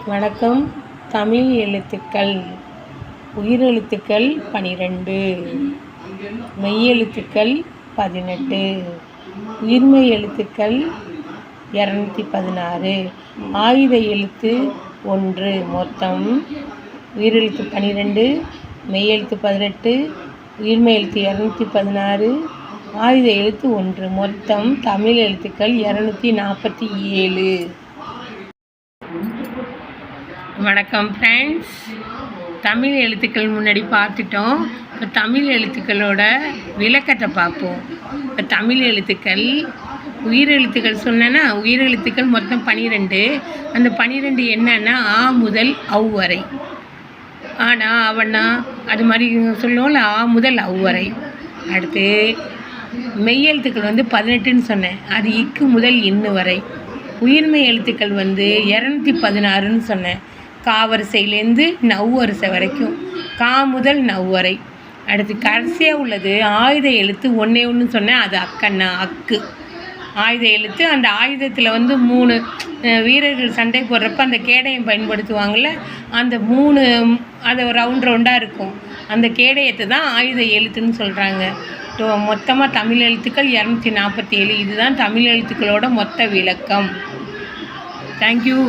வணக்கம். தமிழ் எழுத்துக்கள். உயிரெழுத்துக்கள் 12, மெய்யெழுத்துக்கள் 18, உயிர்மெய் எழுத்துக்கள் 216, ஆயுத எழுத்து 1. மொத்தம் உயிரெழுத்து 12, மெய்யெழுத்து 18, உயிர்மெய் எழுத்து 216, ஆயுத எழுத்து 1. மொத்தம் தமிழ் எழுத்துக்கள் 247. வணக்கம் ஃப்ரெண்ட்ஸ். தமிழ் எழுத்துக்கள் முன்னாடி பார்த்துட்டோம். இப்போ தமிழ் எழுத்துக்களோட விளக்கத்தை பார்ப்போம். இப்போ தமிழ் எழுத்துக்கள் உயிரெழுத்துக்கள் சொன்னேன்னா, உயிரெழுத்துக்கள் மொத்தம் 12. அந்த 12 என்னன்னா ஆ முதல் அவ் வரை. ஆனா அவனா அது மாதிரி சொல்லுவோம்ல, ஆ முதல் அவ் வரை. அடுத்து மெய்யெழுத்துக்கள் 18ன்னு சொன்னேன். அது இக்கு முதல் இன்னு வரை. உயிர்மெய் எழுத்துக்கள் 216ன்னு சொன்னேன். கா வரிசையிலேருந்து நவ் வரிசை வரைக்கும், கா முதல் நவ் வரை. அடுத்து கடைசியாக உள்ளது ஆயுத எழுத்து 1 சொன்னேன். அது அக்கண்ணா, அக்கு ஆயுத எழுத்து. அந்த ஆயுதத்தில் 3 வீரர்கள் சண்டை போடுறப்ப அந்த கேடயம் பயன்படுத்துவாங்கள்ல, அந்த 3 அது ரவுண்டாக இருக்கும். அந்த கேடயத்தை தான் ஆயுத எழுத்துன்னு சொல்கிறாங்க. மொத்தமாக தமிழ் எழுத்துக்கள் 247. இதுதான் தமிழ் எழுத்துக்களோட மொத்த விளக்கம். தேங்க்யூ.